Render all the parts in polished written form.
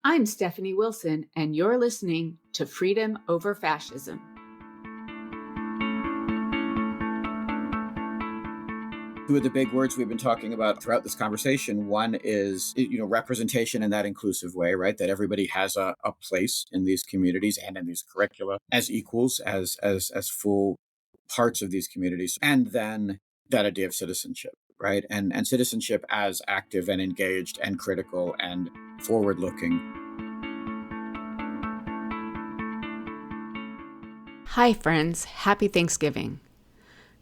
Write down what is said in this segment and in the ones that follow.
I'm Stephanie Wilson, and you're listening to Freedom Over Fascism. Two of the big words we've been talking about throughout this conversation, one is, representation in that inclusive way, right? That everybody has a place in these communities and in these curricula as equals, as full parts of these communities. And then that idea of citizenship, right? And citizenship as active and engaged and critical and forward-looking. Hi, friends. Happy Thanksgiving.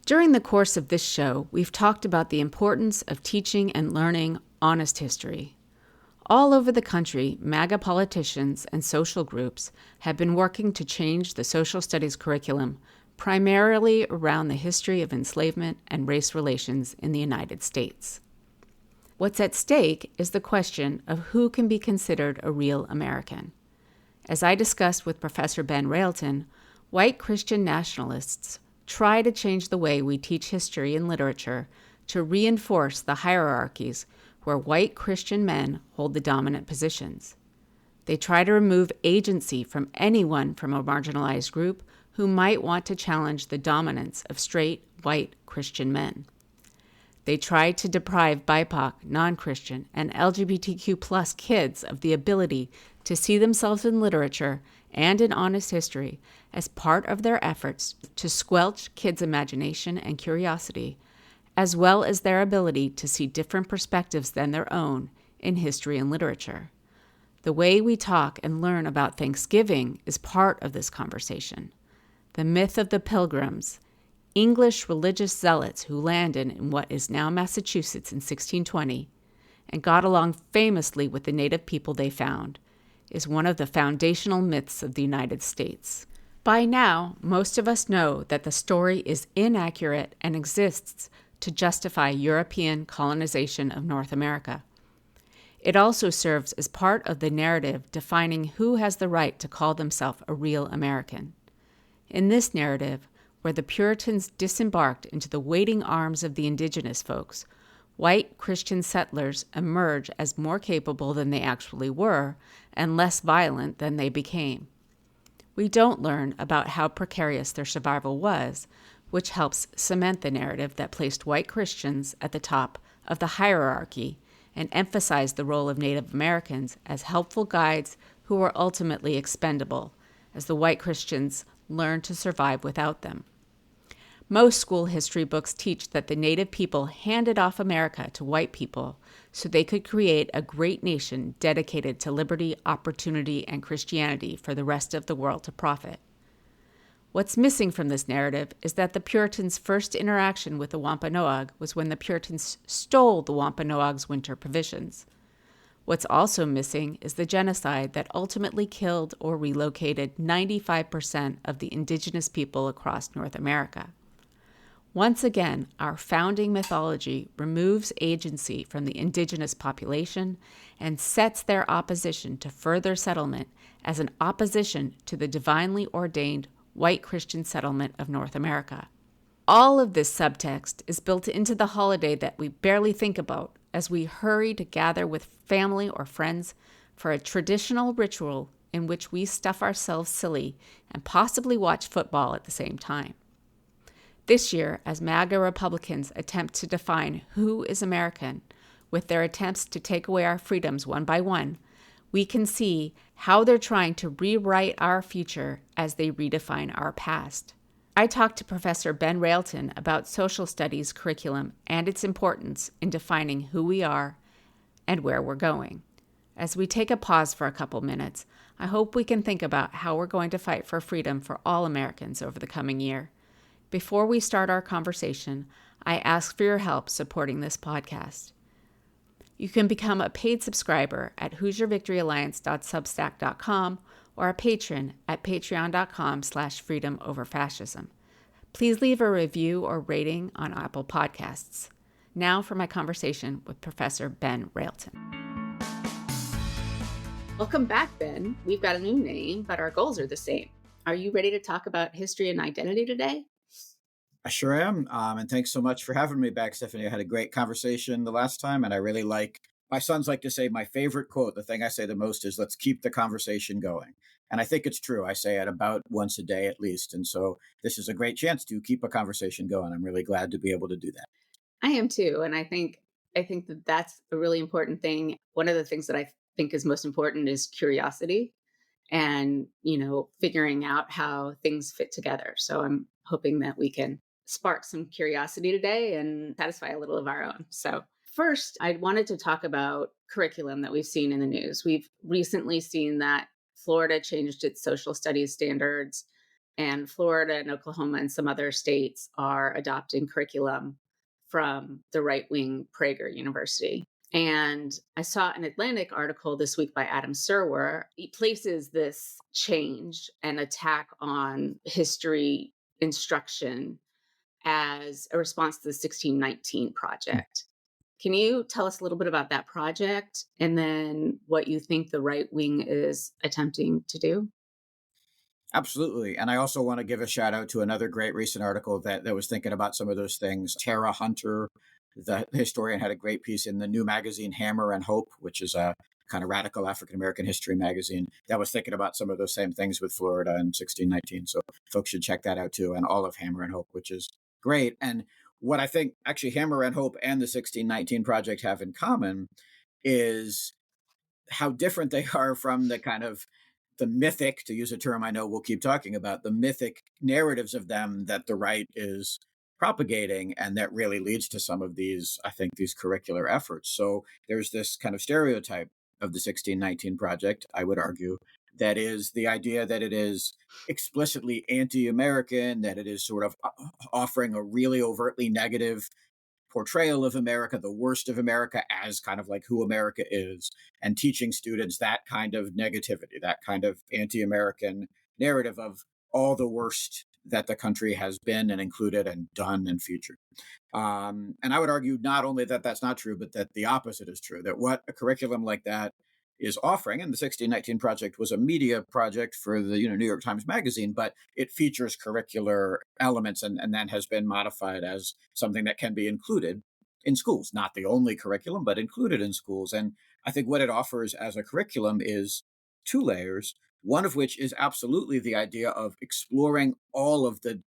During the course of this show, we've talked about the importance of teaching and learning honest history. All over the country, MAGA politicians and social groups have been working to change the social studies curriculum primarily around the history of enslavement and race relations in the United States. What's at stake is the question of who can be considered a real American. As I discussed with Professor Ben Railton, white Christian nationalists try to change the way we teach history and literature to reinforce the hierarchies where white Christian men hold the dominant positions. They try to remove agency from anyone from a marginalized group who might want to challenge the dominance of straight, white Christian men. They try to deprive BIPOC, non-Christian, and LGBTQ+ kids of the ability to see themselves in literature and in honest history as part of their efforts to squelch kids' imagination and curiosity, as well as their ability to see different perspectives than their own in history and literature. The way we talk and learn about Thanksgiving is part of this conversation. The myth of the Pilgrims, English religious zealots who landed in what is now Massachusetts in 1620 and got along famously with the native people they found, is one of the foundational myths of the United States. By now, most of us know that the story is inaccurate and exists to justify European colonization of North America. It also serves as part of the narrative defining who has the right to call themselves a real American. In this narrative, where the Puritans disembarked into the waiting arms of the indigenous folks, white Christian settlers emerge as more capable than they actually were and less violent than they became. We don't learn about how precarious their survival was, which helps cement the narrative that placed white Christians at the top of the hierarchy and emphasized the role of Native Americans as helpful guides who were ultimately expendable, as the white Christians learned to survive without them. Most school history books teach that the native people handed off America to white people so they could create a great nation dedicated to liberty, opportunity, and Christianity for the rest of the world to profit. What's missing from this narrative is that the Puritans' first interaction with the Wampanoag was when the Puritans stole the Wampanoag's winter provisions. What's also missing is the genocide that ultimately killed or relocated 95% of the indigenous people across North America. Once again, our founding mythology removes agency from the indigenous population and sets their opposition to further settlement as an opposition to the divinely ordained white Christian settlement of North America. All of this subtext is built into the holiday that we barely think about as we hurry to gather with family or friends for a traditional ritual in which we stuff ourselves silly and possibly watch football at the same time. This year, as MAGA Republicans attempt to define who is American, with their attempts to take away our freedoms one by one, we can see how they're trying to rewrite our future as they redefine our past. I talked to Professor Ben Railton about social studies curriculum and its importance in defining who we are and where we're going. As we take a pause for a couple minutes, I hope we can think about how we're going to fight for freedom for all Americans over the coming year. Before we start our conversation, I ask for your help supporting this podcast. You can become a paid subscriber at HoosierVictoryAlliance.substack.com or a patron at patreon.com/freedomoverfascism. Please leave a review or rating on Apple Podcasts. Now for my conversation with Professor Ben Railton. Welcome back, Ben. We've got a new name, but our goals are the same. Are you ready to talk about history and identity today? I sure am. And thanks so much for having me back, Stephanie. I had a great conversation the last time, and I really like My sons like to say my favorite quote, the thing I say the most is, let's keep the conversation going. And I think it's true. I say it about once a day at least. And so this is a great chance to keep a conversation going. I'm really glad to be able to do that. I am too, and I think that that's a really important thing. One of the things that I think is most important is curiosity and, figuring out how things fit together. So I'm hoping that we can spark some curiosity today and satisfy a little of our own. So first, I wanted to talk about curriculum that we've seen in the news. We've recently seen that Florida changed its social studies standards, and Florida and Oklahoma and some other states are adopting curriculum from the right wing Prager University. And I saw an Atlantic article this week by Adam Serwer. He places this change and attack on history instruction as a response to the 1619 project. Can you tell us a little bit about that project and then what you think the right wing is attempting to do? Absolutely. And I also want to give a shout out to another great recent article that was thinking about some of those things. Tara Hunter, the historian, had a great piece in the new magazine Hammer and Hope, which is a kind of radical African American history magazine that was thinking about some of those same things with Florida in 1619. So folks should check that out too, and all of Hammer and Hope, which is great. And what I think actually Hammer and Hope and the 1619 project have in common is how different they are from the kind of the mythic, to use a term I know we'll keep talking about, the mythic narratives of them that the right is propagating, and that really leads to some of these, I think, these curricular efforts. So there's this kind of stereotype of the 1619 project, I would argue, that is the idea that it is explicitly anti-American, that it is sort of offering a really overtly negative portrayal of America, the worst of America, as kind of like who America is, and teaching students that kind of negativity, that kind of anti American narrative of all the worst that the country has been and included and done and featured. And I would argue not only that that's not true, but that the opposite is true, that what a curriculum like that is offering, and the 1619 project was a media project for the New York Times Magazine, but it features curricular elements and then has been modified as something that can be included in schools, not the only curriculum, but included in schools. And I think what it offers as a curriculum is two layers, one of which is absolutely the idea of exploring all of the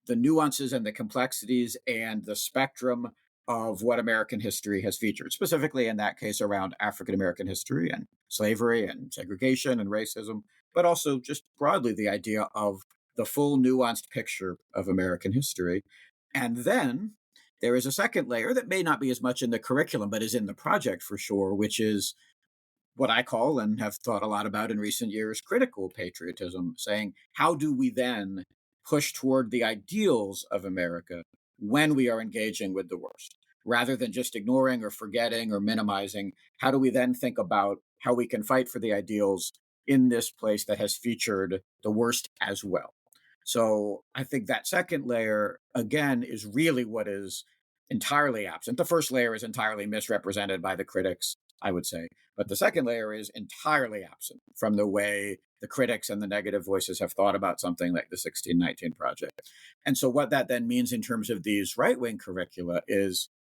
nuances and the complexities and the spectrum of what American history has featured, specifically in that case around African American history and slavery and segregation and racism, but also just broadly the idea of the full nuanced picture of American history. And then there is a second layer that may not be as much in the curriculum, but is in the project for sure, which is what I call and have thought a lot about in recent years critical patriotism, saying, how do we then push toward the ideals of America when we are engaging with the worst? Rather than just ignoring or forgetting or minimizing, how do we then think about how we can fight for the ideals in this place that has featured the worst as well? So I think that second layer, again, is really what is entirely absent. The first layer is entirely misrepresented by the critics, I would say. But the second layer is entirely absent from the way the critics and the negative voices have thought about something like the 1619 project. And so what that then means in terms of these right-wing curricula is,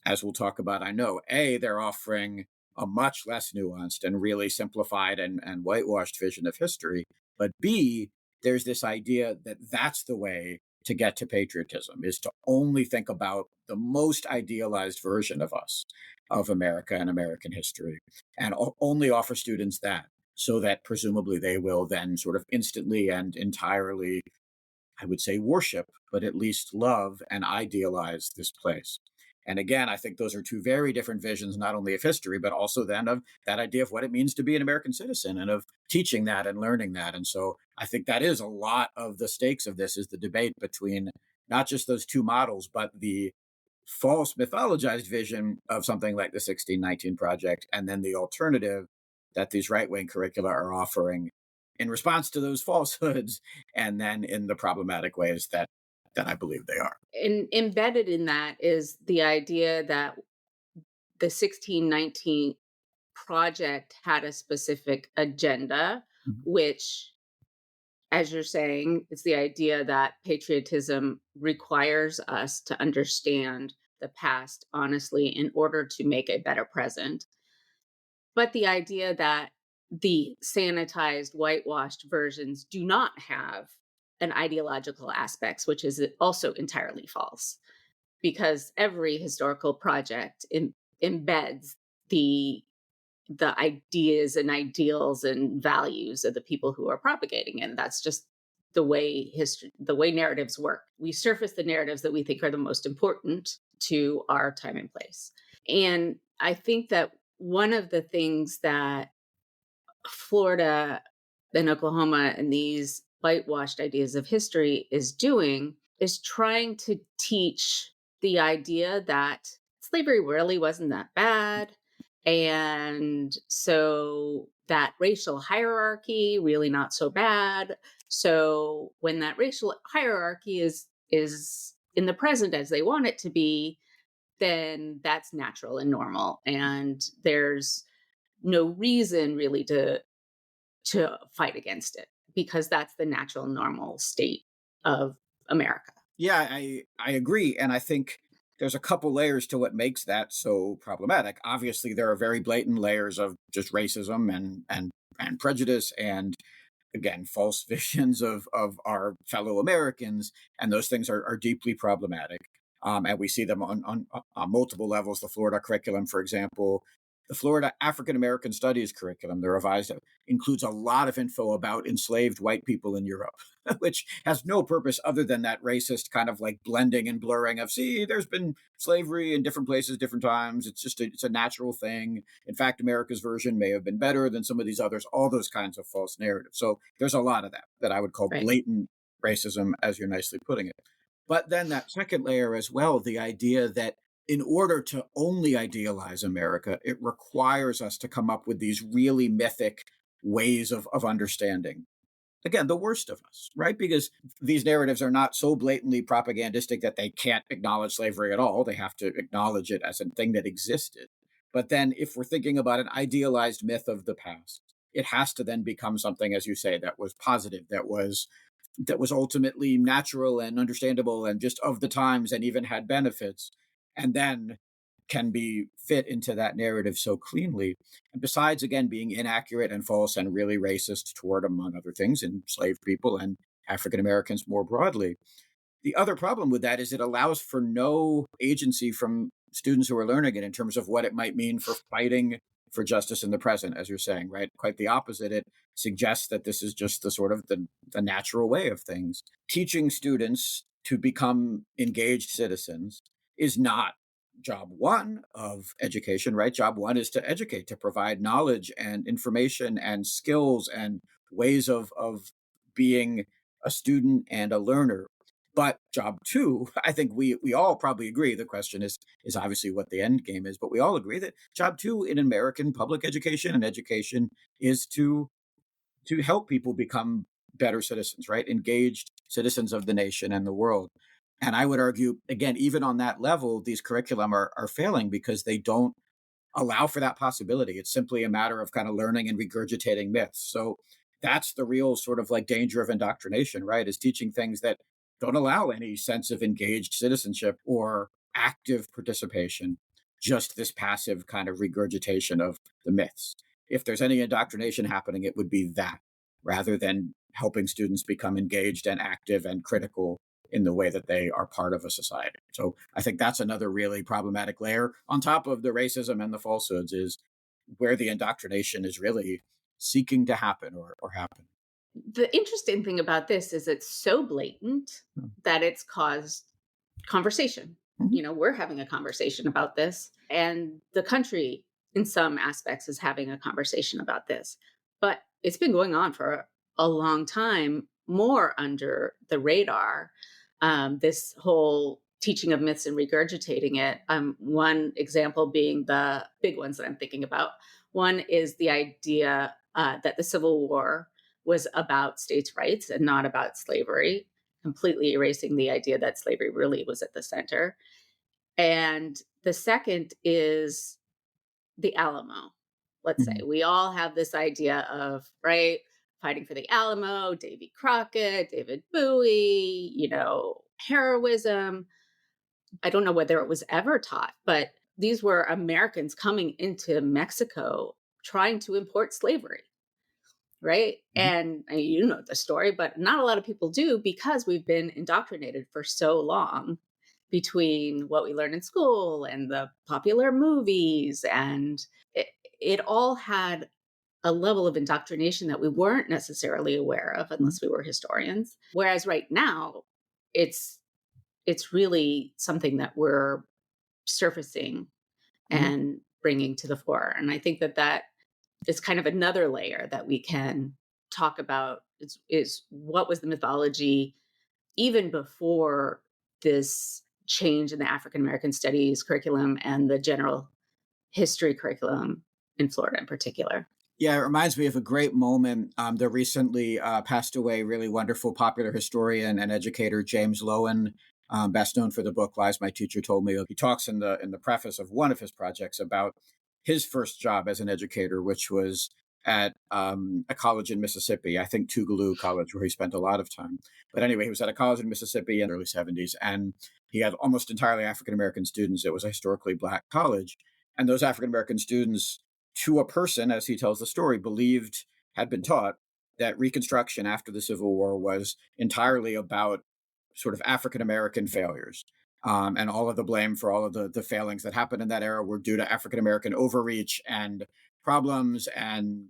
as we'll talk about, I know, A, they're offering a much less nuanced and really simplified and whitewashed vision of history. But B, there's this idea that that's the way to get to patriotism, is to only think about the most idealized version of us, of America and American history, and only offer students that, so that presumably they will then sort of instantly and entirely, I would say, worship, but at least love and idealize this place. And again, I think those are two very different visions, not only of history, but also then of that idea of what it means to be an American citizen and of teaching that and learning that. And so I think that is a lot of the stakes of this, is the debate between not just those two models, but the false mythologized vision of something like the 1619 project, and then the alternative that these right-wing curricula are offering in response to those falsehoods, and then in the problematic ways that I believe they are. And embedded in that is the idea that the 1619 project had a specific agenda, Mhm. which, as you're saying, it's the idea that patriotism requires us to understand the past honestly in order to make a better present. But the idea that the sanitized, whitewashed versions do not have an ideological aspects, which is also entirely false, because every historical project embeds the the ideas and ideals and values of the people who are propagating it. And that's just the way narratives work. We surface the narratives that we think are the most important to our time and place. And I think that one of the things that Florida and Oklahoma and these whitewashed ideas of history is doing is trying to teach the idea that slavery really wasn't that bad. And so that racial hierarchy really not so bad. So when that racial hierarchy is in the present as they want it to be, then that's natural and normal. And there's no reason really to fight against it because that's the natural normal state of America. Yeah, I agree, and I think there's a couple layers to what makes that so problematic. Obviously, there are very blatant layers of just racism and prejudice and again false visions of our fellow Americans, and those things are deeply problematic. And we see them on multiple levels. The Florida curriculum, for example, the Florida African American Studies curriculum, the revised, includes a lot of info about enslaved white people in Europe, which has no purpose other than that racist kind of like blending and blurring of, see, there's been slavery in different places, different times. It's just it's a natural thing. In fact, America's version may have been better than some of these others, all those kinds of false narratives. So there's a lot of that I would call Right. blatant racism, as you're nicely putting it. But then that second layer as well, the idea that in order to only idealize America, it requires us to come up with these really mythic ways of understanding again, the worst of us, right? Because these narratives are not so blatantly propagandistic that they can't acknowledge slavery at all. They have to acknowledge it as a thing that existed. But then, if we're thinking about an idealized myth of the past, it has to then become something, as you say, that was positive, that was ultimately natural and understandable and just of the times and even had benefits. And then can be fit into that narrative so cleanly. And besides, again, being inaccurate and false and really racist toward, among other things, enslaved people and African Americans more broadly. The other problem with that is it allows for no agency from students who are learning it in terms of what it might mean for fighting for justice in the present, as you're saying, right? Quite the opposite. It suggests that this is just the sort of the natural way of things. Teaching students to become engaged citizens is not job one of education, right? Job one is to educate, to provide knowledge and information and skills and ways of being a student and a learner. But job two, I think we all probably agree. The question is obviously what the end game is, but we all agree that job two in American public education and education is to help people become better citizens, right? Engaged citizens of the nation and the world. And I would argue, again, even on that level, these curriculum are failing because they don't allow for that possibility. It's simply a matter of kind of learning and regurgitating myths. So that's the real sort of like danger of indoctrination, right? Is teaching things that don't allow any sense of engaged citizenship or active participation, just this passive kind of regurgitation of the myths. If there's any indoctrination happening, it would be that rather than helping students become engaged and active and critical in the way that they are part of a society. So I think that's another really problematic layer on top of the racism and the falsehoods is where the indoctrination is really seeking to happen or happen. The interesting thing about this is it's so blatant that it's caused conversation. Mhm. You know, we're having a conversation about this, and the country, in some aspects, is having a conversation about this. But it's been going on for a long time, more under the radar. This whole teaching of myths and regurgitating it. One example being the big ones that I'm thinking about. One is the idea that the Civil War was about states' rights and not about slavery, completely erasing the idea that slavery really was at the center. And the second is the Alamo. Let's say Mhm. we all have this idea of, right, fighting for the Alamo, Davy Crockett, David Bowie, heroism. I don't know whether it was ever taught, but these were Americans coming into Mexico trying to import slavery, right? Mhm. And you know the story, but not a lot of people do because we've been indoctrinated for so long between what we learn in school and the popular movies. And it all had a level of indoctrination that we weren't necessarily aware of Mhm. unless we were historians. Whereas right now, it's it's really something that we're surfacing Mhm. and bringing to the fore. And I think that that is kind of another layer that we can talk about is what was the mythology even before this change in the African American studies curriculum and the general history curriculum in Florida in particular. Yeah, it reminds me of a great moment. The recently passed away, really wonderful popular historian and educator James Lowen, best known for the book "Lies My Teacher Told Me." He talks in the preface of one of his projects about his first job as an educator, which was at a college in Mississippi, I think Tougaloo College, where he spent a lot of time. But anyway, he was at a college in Mississippi in the early '70s, and he had almost entirely African American students. It was a historically black college, and those African American students to a person, as he tells the story, believed, had been taught that Reconstruction after the Civil War was entirely about sort of African American failures. And all of the blame for all of the failings that happened in that era were due to African American overreach and problems and,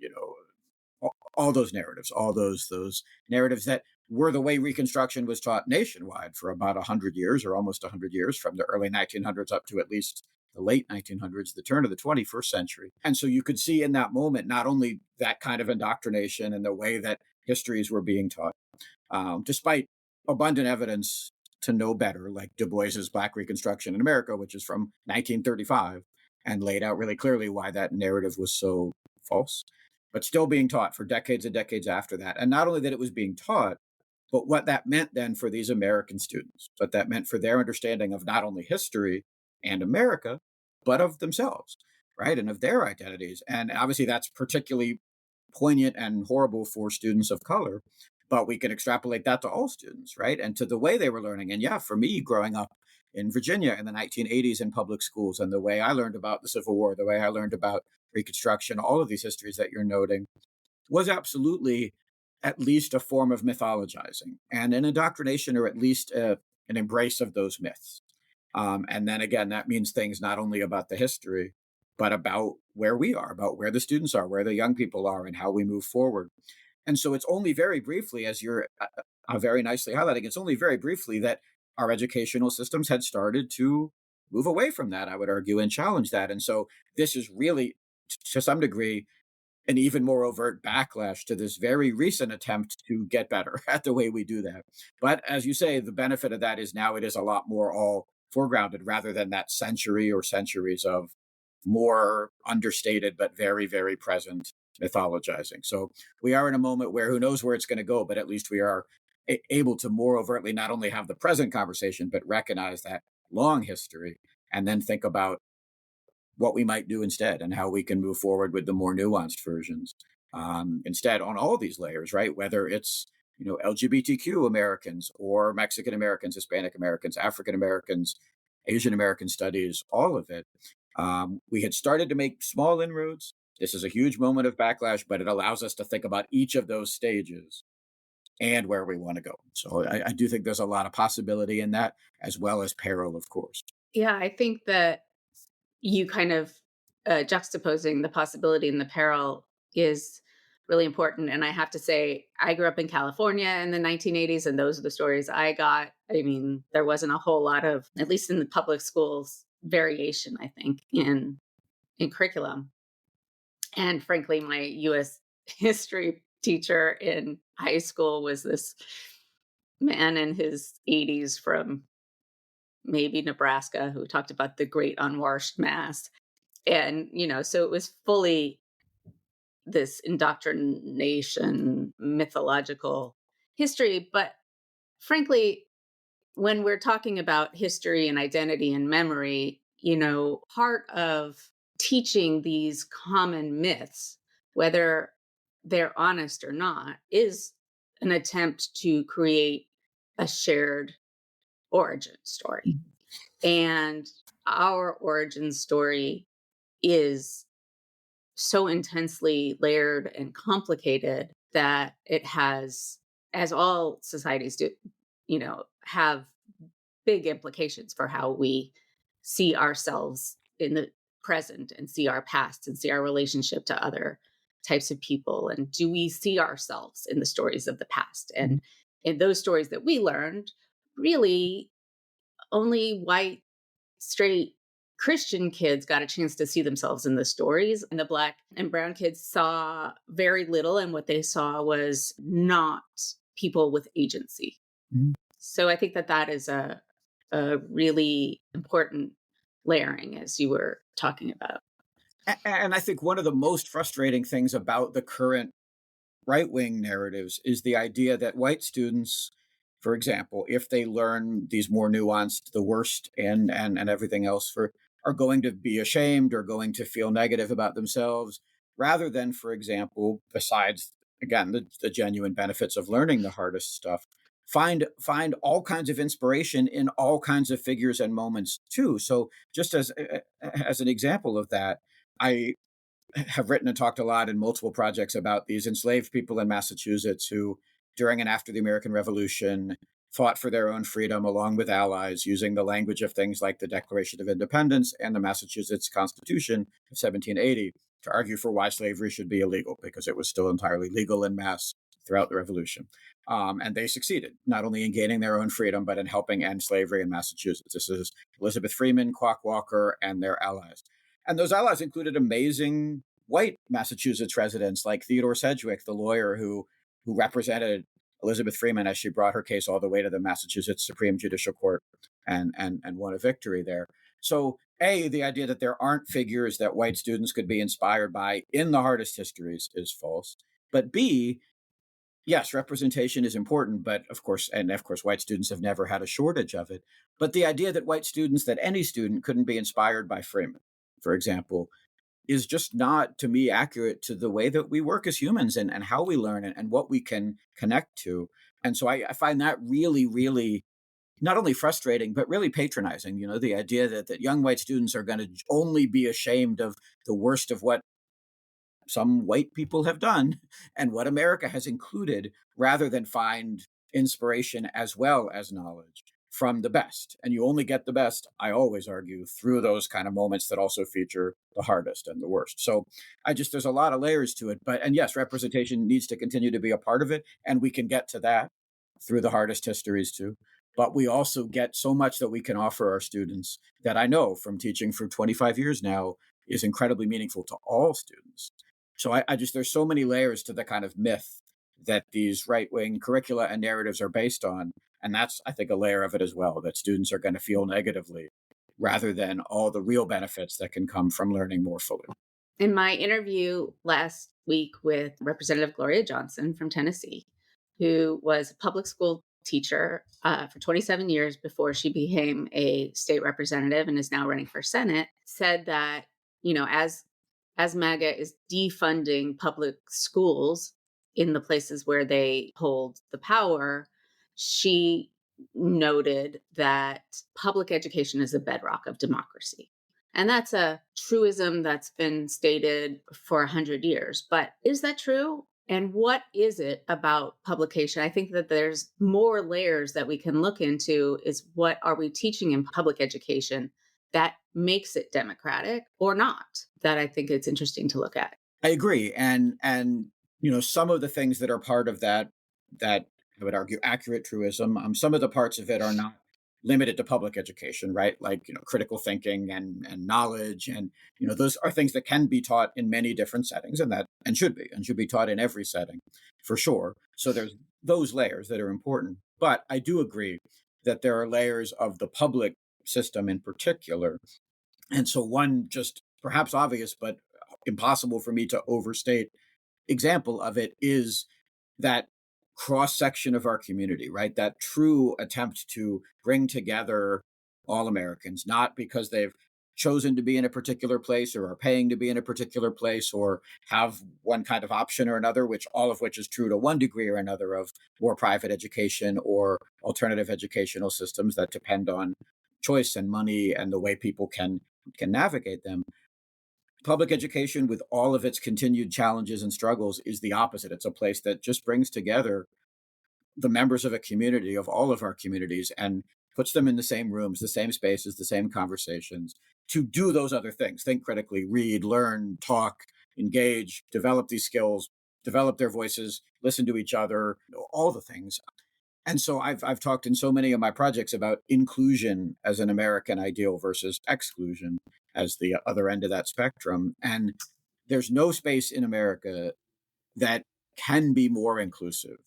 all those narratives, all those narratives that were the way Reconstruction was taught nationwide for about 100 years or almost 100 years, from the early 1900s up to at least the late 1900s, the turn of the 21st century. And so you could see in that moment not only that kind of indoctrination and the way that histories were being taught, despite abundant evidence to know better, like Du Bois's Black Reconstruction in America, which is from 1935 and laid out really clearly why that narrative was so false, but still being taught for decades and decades after that. And not only that it was being taught, but what that meant then for these American students, what that meant for their understanding of not only history and America, but of themselves, right? And of their identities. And obviously, that's particularly poignant and horrible for students of color, but we can extrapolate that to all students, right? And to the way they were learning. And yeah, for me, growing up in Virginia in the 1980s in public schools, and the way I learned about the Civil War, the way I learned about Reconstruction, all of these histories that you're noting, was absolutely at least a form of mythologizing and an indoctrination, or at least an embrace of those myths. And then again, that means things not only about the history, but about where we are, about where the students are, where the young people are, and how we move forward. And so it's only very briefly, as you're very nicely highlighting, it's only very briefly that our educational systems had started to move away from that, I would argue, and challenge that. And so this is really, to some degree, an even more overt backlash to this very recent attempt to get better at the way we do that. But as you say, the benefit of that is now it is a lot more all foregrounded rather than that century or centuries of more understated but very, very present mythologizing. So we are in a moment where who knows where it's going to go, but at least we are able to more overtly not only have the present conversation, but recognize that long history and then think about what we might do instead and how we can move forward with the more nuanced versions instead on all these layers, right? Whether it's LGBTQ Americans or Mexican Americans, Hispanic Americans, African Americans, Asian American studies, all of it. We had started to make small inroads. This is a huge moment of backlash, but it allows us to think about each of those stages and where we want to go. So I do think there's a lot of possibility in that, as well as peril, of course. Yeah, I think that you kind of juxtaposing the possibility and the peril is really important. And I have to say, I grew up in California in the 1980s, and those are the stories I got. I mean, there wasn't a whole lot of, at least in the public schools, variation, I think, in curriculum. And frankly, my US history teacher in high school was this man in his 80s from maybe Nebraska who talked about the great unwashed mass. And, so it was fully this indoctrination, mythological history. But frankly, when we're talking about history and identity and memory, part of teaching these common myths, whether they're honest or not, is an attempt to create a shared origin story. And our origin story is so intensely layered and complicated that it has, as all societies do, have big implications for how we see ourselves in the present and see our past and see our relationship to other types of people. And do we see ourselves in the stories of the past? And in those stories that we learned, really only white, straight Christian kids got a chance to see themselves in the stories. And the Black and brown kids saw very little. And what they saw was not people with agency. Mhm. So I think that that is a really important layering, as you were talking about. And I think one of the most frustrating things about the current right wing narratives is the idea that white students, for example, if they learn these more nuanced, the worst and everything else, are going to be ashamed or going to feel negative about themselves, rather than, for example, besides again the genuine benefits of learning the hardest stuff, find all kinds of inspiration in all kinds of figures and moments too. So just as an example of that, I have written and talked a lot in multiple projects about these enslaved people in Massachusetts who, during and after the American Revolution, fought for their own freedom along with allies using the language of things like the Declaration of Independence and the Massachusetts Constitution of 1780 to argue for why slavery should be illegal, because it was still entirely legal in Mass throughout the Revolution. And they succeeded, not only in gaining their own freedom, but in helping end slavery in Massachusetts. This is Elizabeth Freeman, Quock Walker, and their allies. And those allies included amazing white Massachusetts residents like Theodore Sedgwick, the lawyer who represented Elizabeth Freeman as she brought her case all the way to the Massachusetts Supreme Judicial Court and won a victory there. So, A, the idea that there aren't figures that white students could be inspired by in the hardest histories is false. But B, yes, representation is important, but of course, white students have never had a shortage of it. But the idea that any student couldn't be inspired by Freeman, for example, is just not, to me, accurate to the way that we work as humans and how we learn and what we can connect to. And so I find that really, really not only frustrating, but really patronizing. The idea that young white students are going to only be ashamed of the worst of what some white people have done and what America has included, rather than find inspiration as well as knowledge from the best. And you only get the best, I always argue, through those kind of moments that also feature the hardest and the worst. So there's a lot of layers to it. And yes, representation needs to continue to be a part of it. And we can get to that through the hardest histories too. But we also get so much that we can offer our students that I know from teaching for 25 years now is incredibly meaningful to all students. So there's so many layers to the kind of myth that these right-wing curricula and narratives are based on. And that's, I think, a layer of it as well, that students are going to feel negatively rather than all the real benefits that can come from learning more fully. In my interview last week with Representative Gloria Johnson from Tennessee, who was a public school teacher for 27 years before she became a state representative and is now running for Senate, said that, as MAGA is defunding public schools in the places where they hold the power, she noted that public education is the bedrock of democracy. And that's a truism that's been stated for 100 years. But is that true? And what is it about publication? I think that there's more layers that we can look into is what are we teaching in public education that makes it democratic or not, that I think it's interesting to look at. I agree. And some of the things that are part of that I would argue accurate truism, some of the parts of it are not limited to public education, right? Like, critical thinking and knowledge. And, those are things that can be taught in many different settings and should be taught in every setting for sure. So there's those layers that are important. But I do agree that there are layers of the public system in particular. And so one just perhaps obvious, but impossible for me to overstate example of it is that cross section of our community, right? That true attempt to bring together all Americans, not because they've chosen to be in a particular place or are paying to be in a particular place or have one kind of option or another, all of which is true to one degree or another of more private education or alternative educational systems that depend on choice and money and the way people can navigate them. Public education, with all of its continued challenges and struggles, is the opposite. It's a place that just brings together the members of a community, of all of our communities, and puts them in the same rooms, the same spaces, the same conversations to do those other things: think critically, read, learn, talk, engage, develop these skills, develop their voices, listen to each other, all the things. And so I've talked in so many of my projects about inclusion as an American ideal versus exclusion as the other end of that spectrum. And there's no space in America that can be more inclusive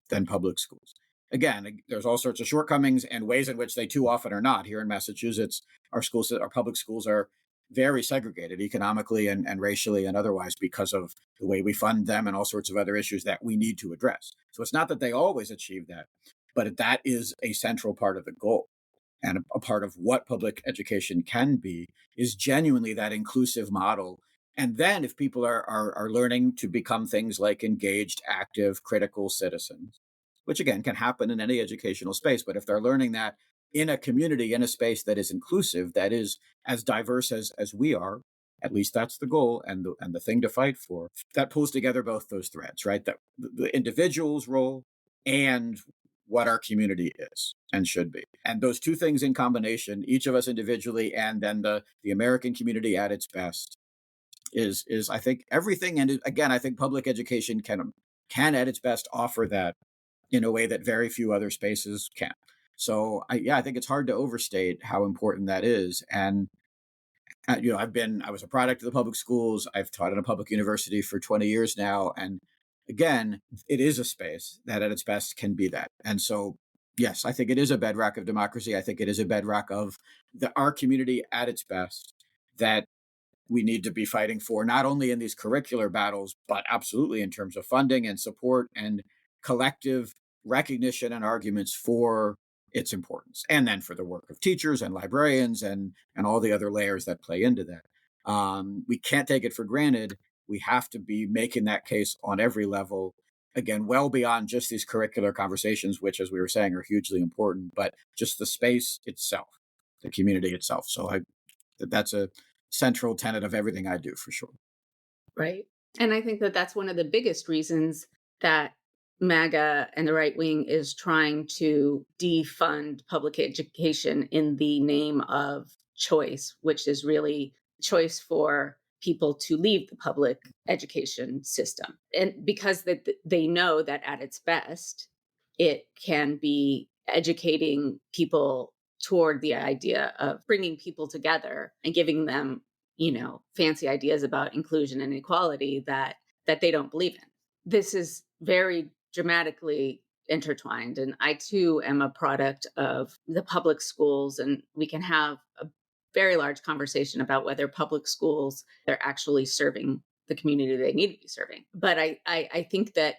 than public schools. Again, there's all sorts of shortcomings and ways in which they too often are not. Here in Massachusetts, our public schools are very segregated economically and racially and otherwise because of the way we fund them and all sorts of other issues that we need to address. So it's not that they always achieve that, but that is a central part of the goal. And a part of what public education can be is genuinely that inclusive model. And then if people are learning to become things like engaged, active, critical citizens, which again can happen in any educational space, but if they're learning that in a community, in a space that is inclusive, that is as diverse as we are, at least that's the goal and the thing to fight for, that pulls together both those threads, right? That the individual's role and what our community is and should be. And those two things in combination, each of us individually and then the American community at its best, is I think everything. And again, I think public education can at its best offer that in a way that very few other spaces can. So I think it's hard to overstate how important that is. And I was a product of the public schools. I've taught at a public university for 20 years now. And again, it is a space that at its best can be that. And so, yes, I think it is a bedrock of democracy. I think it is a bedrock of our community at its best that we need to be fighting for, not only in these curricular battles, but absolutely in terms of funding and support and collective recognition and arguments for its importance. And then for the work of teachers and librarians and all the other layers that play into that. We can't take it for granted. We have to be making that case on every level, again, well beyond just these curricular conversations, which, as we were saying, are hugely important, but just the space itself, the community itself. So that's a central tenet of everything I do, for sure. Right. And I think that that's one of the biggest reasons that MAGA and the right wing is trying to defund public education in the name of choice, which is really choice for people to leave the public education system. And because they know that at its best, it can be educating people toward the idea of bringing people together and giving them, fancy ideas about inclusion and equality that they don't believe in. This is very dramatically intertwined. And I too am a product of the public schools, and we can have a very large conversation about whether public schools are actually serving the community they need to be serving. But I think that,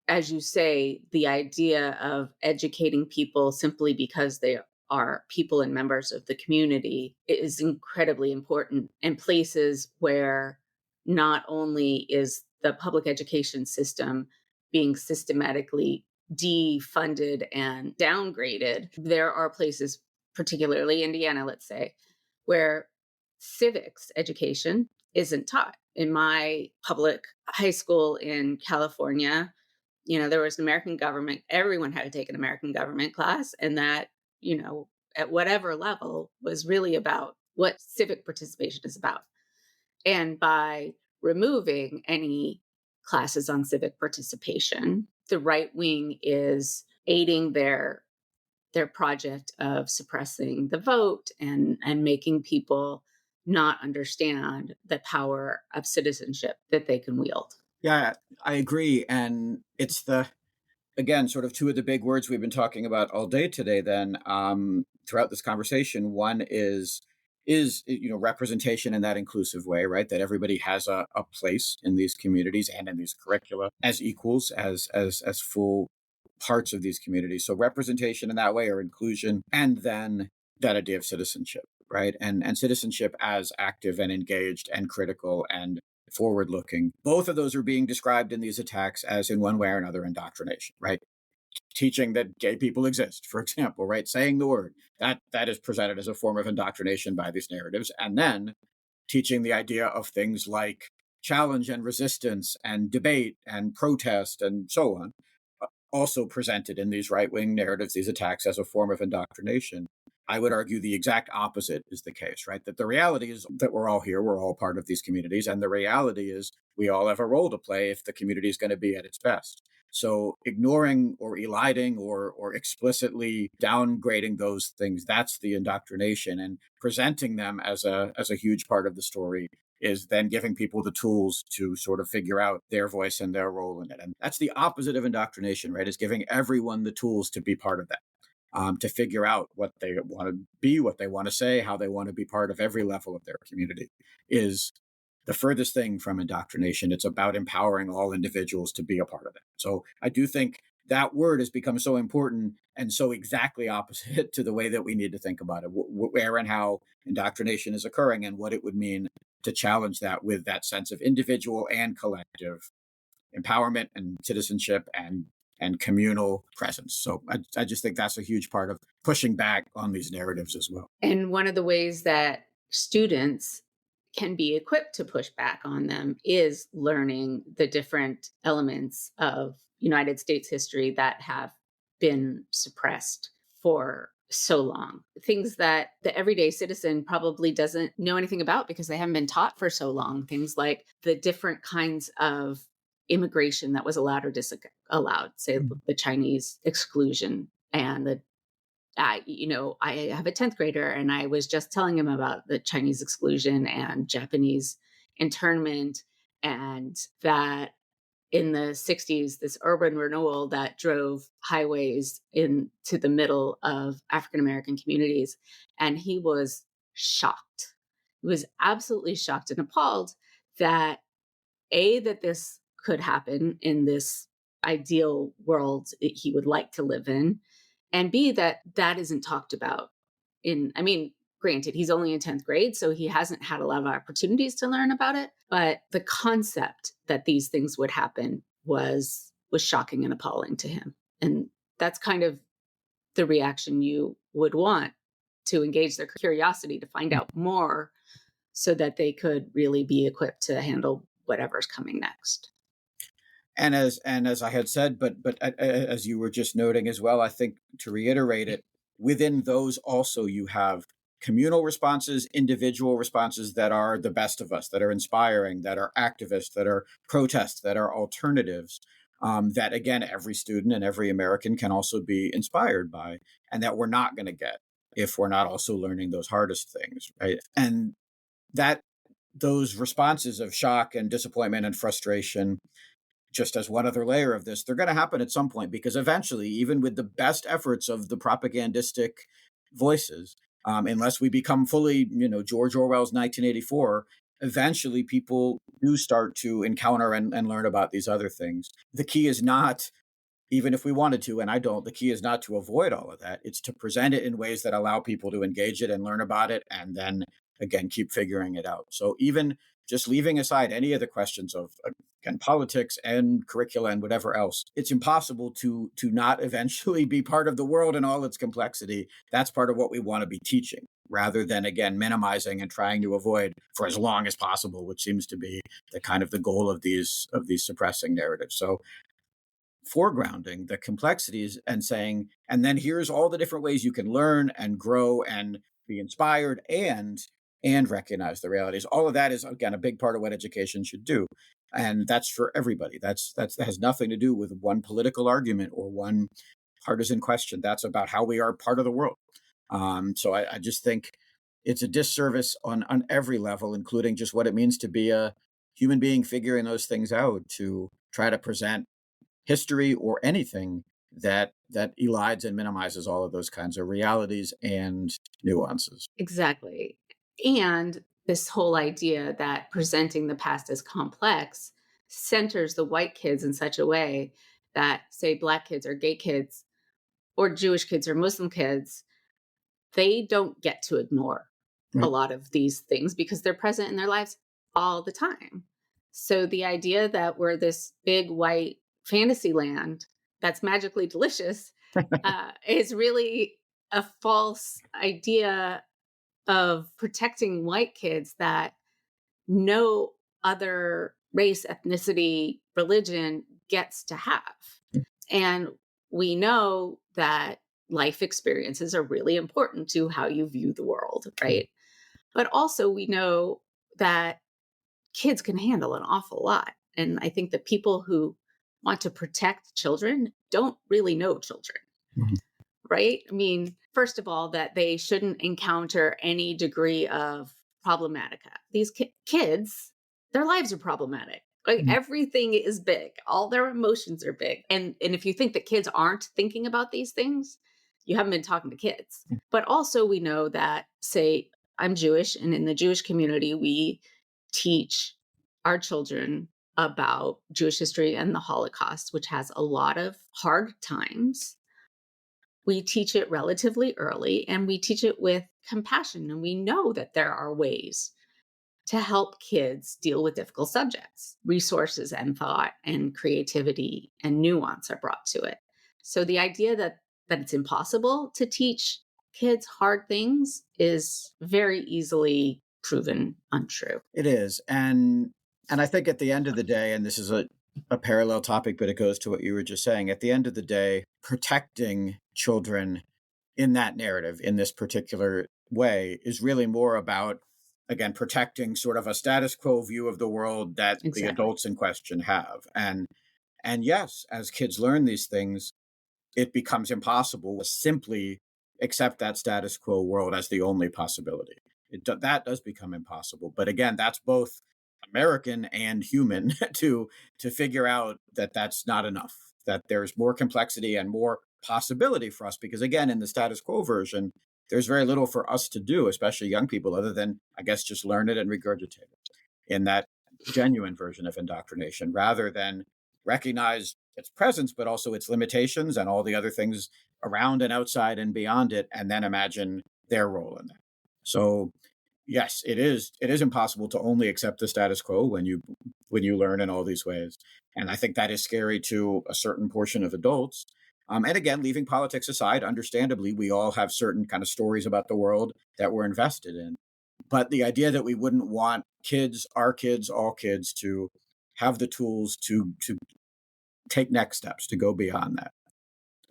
as you say, the idea of educating people simply because they are people and members of the community is incredibly important in places where not only is the public education system being systematically defunded and downgraded, there are places, particularly Indiana, let's say, where civics education isn't taught. In my public high school in California, there was an American government. Everyone had to take an American government class. And that, at whatever level was really about what civic participation is about. And by removing any classes on civic participation, the right wing is aiding their project of suppressing the vote and making people not understand the power of citizenship that they can wield. Yeah, I agree. And it's again, sort of two of the big words we've been talking about all day today, then, throughout this conversation. One is representation in that inclusive way, right? That everybody has a place in these communities and in these curricula as equals, as full parts of these communities. So representation in that way, or inclusion, and then that idea of citizenship, right? And citizenship as active and engaged and critical and forward looking. Both of those are being described in these attacks as, in one way or another, indoctrination, right? Teaching that gay people exist, for example, right? Saying the word, that is presented as a form of indoctrination by these narratives. And then teaching the idea of things like challenge and resistance and debate and protest and so on, also presented in these right-wing narratives, these attacks, as a form of indoctrination. I would argue the exact opposite is the case, right? That the reality is that we're all here, we're all part of these communities, and the reality is we all have a role to play if the community is going to be at its best. So ignoring or eliding or explicitly downgrading those things, that's the indoctrination. And presenting them as a huge part of the story is then giving people the tools to sort of figure out their voice and their role in it. And that's the opposite of indoctrination, right? Is giving everyone the tools to be part of that, to figure out what they want to be, what they want to say, how they want to be part of every level of their community is the furthest thing from indoctrination. It's about empowering all individuals to be a part of it. So I do think that word has become so important and so exactly opposite to the way that we need to think about it, where and how indoctrination is occurring and what it would mean to challenge that with that sense of individual and collective empowerment and citizenship and communal presence. So I just think that's a huge part of pushing back on these narratives as well. And one of the ways that students can be equipped to push back on them is learning the different elements of United States history that have been suppressed for so long. Things that the everyday citizen probably doesn't know anything about because they haven't been taught for so long. Things like the different kinds of immigration that was allowed or disallowed, say the Chinese exclusion and the I have a 10th grader and I was just telling him about the Chinese exclusion and Japanese internment, and that in the 60s, this urban renewal that drove highways into the middle of African American communities. And he was shocked. He was absolutely shocked and appalled that that this could happen in this ideal world he would like to live in, and B, that isn't talked about granted, he's only in 10th grade, so he hasn't had a lot of opportunities to learn about it, but the concept that these things would happen was shocking and appalling to him. And that's kind of the reaction you would want to engage their curiosity to find out more so that they could really be equipped to handle whatever's coming next. And as I had said, but as you were just noting as well, I think to reiterate it, within those also you have communal responses, individual responses that are the best of us, that are inspiring, that are activists, that are protests, that are alternatives. That again, every student and every American can also be inspired by, and that we're not going to get if we're not also learning those hardest things, right? And that those responses of shock and disappointment and frustration, just as one other layer of this, they're going to happen at some point, because eventually, even with the best efforts of the propagandistic voices, unless we become fully, George Orwell's 1984, eventually people do start to encounter and learn about these other things. The key is not, even if we wanted to, and I don't, the key is not to avoid all of that. It's to present it in ways that allow people to engage it and learn about it, and then again, keep figuring it out. So even just leaving aside any of the questions of, again, politics and curricula and whatever else, it's impossible to not eventually be part of the world and all its complexity. That's part of what we want to be teaching, rather than, again, minimizing and trying to avoid for as long as possible, which seems to be the kind of the goal of these suppressing narratives. So foregrounding the complexities and saying, and then here's all the different ways you can learn and grow and be inspired and recognize the realities. All of that is, again, a big part of what education should do. And that's for everybody. That has nothing to do with one political argument or one partisan question. That's about how we are part of the world. So I just think it's a disservice on every level, including just what it means to be a human being figuring those things out, to try to present history or anything that elides and minimizes all of those kinds of realities and nuances. Exactly. And this whole idea that presenting the past as complex centers the white kids in such a way that, say, Black kids or gay kids or Jewish kids or Muslim kids, they don't get to ignore a Right. lot of these things because they're present in their lives all the time. So the idea that we're this big white fantasy land that's magically delicious is really a false idea of protecting white kids that no other race, ethnicity, religion gets to have. And we know that life experiences are really important to how you view the world, right? But also, we know that kids can handle an awful lot. And I think that people who want to protect children don't really know children, Mhm. right? I mean, first of all, that they shouldn't encounter any degree of problematica. These kids, their lives are problematic. Like Mhm. everything is big. All their emotions are big. And if you think that kids aren't thinking about these things, you haven't been talking to kids. But also we know that, say, I'm Jewish, and in the Jewish community, we teach our children about Jewish history and the Holocaust, which has a lot of hard times. We teach it relatively early, and we teach it with compassion. And we know that there are ways to help kids deal with difficult subjects. Resources and thought and creativity and nuance are brought to it. So the idea that it's impossible to teach kids hard things is very easily proven untrue. It is. And I think at the end of the day, and this is a parallel topic, but it goes to what you were just saying. At the end of the day, protecting children in that narrative, in this particular way, is really more about, again, protecting sort of a status quo view of the world that the Exactly. adults in question have. And yes, as kids learn these things, it becomes impossible to simply accept that status quo world as the only possibility. That does become impossible. But again, that's both American and human to figure out that that's not enough, that there's more complexity and more possibility for us. Because again, in the status quo version, there's very little for us to do, especially young people, other than, I guess, just learn it and regurgitate it in that genuine version of indoctrination, rather than recognize its presence, but also its limitations and all the other things around and outside and beyond it, and then imagine their role in that. So yes, it is impossible to only accept the status quo when you learn in all these ways. And I think that is scary to a certain portion of adults. And again, leaving politics aside, understandably, we all have certain kind of stories about the world that we're invested in. But the idea that we wouldn't want kids, our kids, all kids, to have the tools to take next steps, to go beyond that,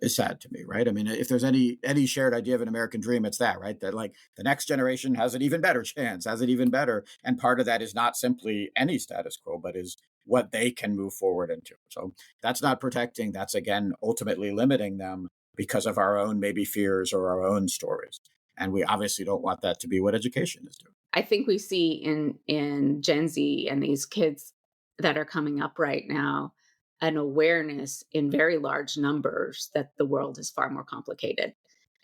is sad to me, right? I mean, if there's any shared idea of an American dream, it's that, right? That like the next generation has an even better chance, has it even better, and part of that is not simply any status quo, but is what they can move forward into. So that's not protecting. That's again ultimately limiting them because of our own maybe fears or our own stories, and we obviously don't want that to be what education is doing. I think we see in Gen Z and these kids that are coming up right now an awareness in very large numbers that the world is far more complicated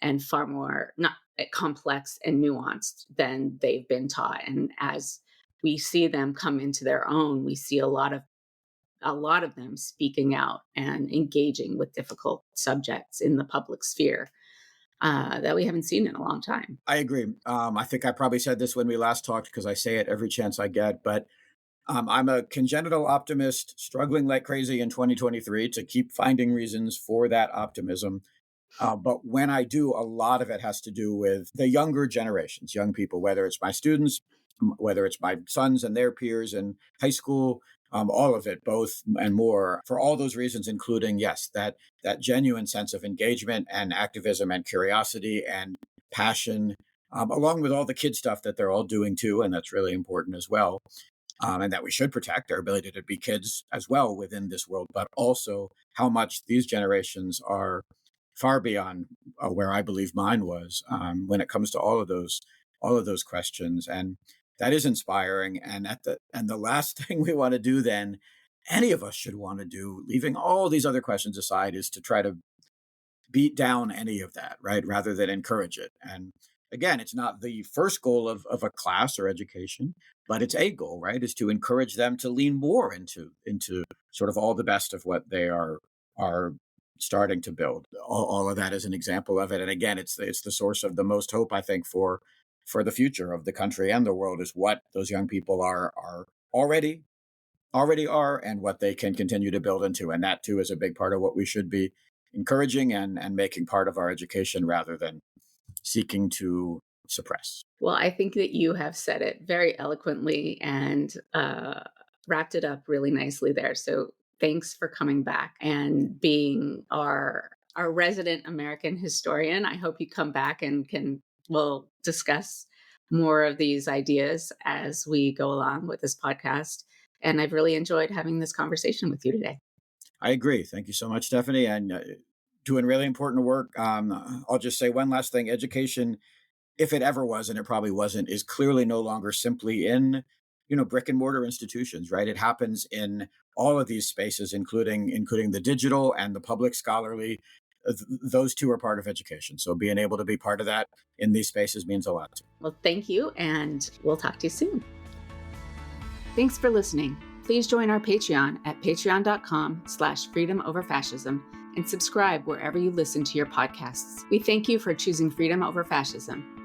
and far more not complex and nuanced than they've been taught. And as we see them come into their own, we see a lot of them speaking out and engaging with difficult subjects in the public sphere that we haven't seen in a long time. I agree. I think I probably said this when we last talked because I say it every chance I get, but I'm a congenital optimist, struggling like crazy in 2023 to keep finding reasons for that optimism. But when I do, a lot of it has to do with the younger generations, young people, whether it's my students, whether it's my sons and their peers in high school, all of it, both and more, for all those reasons, including, yes, that genuine sense of engagement and activism and curiosity and passion, along with all the kid stuff that they're all doing too. And that's really important as well, and that we should protect their ability to be kids as well within this world, but also how much these generations are far beyond where I believe mine was, when it comes to all of those questions, and that is inspiring. And the last thing we want to do, then, any of us should want to do, leaving all these other questions aside, is to try to beat down any of that, right? Rather than encourage it. And again, it's not the first goal of a class or education, but it's a goal, right? Is to encourage them to lean more into sort of all the best of what they are starting to build. All of that is an example of it. And again, it's the source of the most hope, I think, for the future of the country and the world, is what those young people are already are, and what they can continue to build into. And that too is a big part of what we should be encouraging and making part of our education, rather than seeking to suppress. Well, I think that you have said it very eloquently and wrapped it up really nicely there. So thanks for coming back and being our resident American historian. I hope you come back and we'll discuss more of these ideas as we go along with this podcast. And I've really enjoyed having this conversation with you today. I agree. Thank you so much, Stephanie. And doing really important work. I'll just say one last thing. Education, if it ever was, and it probably wasn't, is clearly no longer simply in, brick and mortar institutions, right? It happens in all of these spaces, including the digital and the public scholarly. Those two are part of education. So being able to be part of that in these spaces means a lot. Well, thank you, and we'll talk to you soon. Thanks for listening. Please join our Patreon at patreon.com/freedomoverfascism and subscribe wherever you listen to your podcasts. We thank you for choosing freedom over fascism.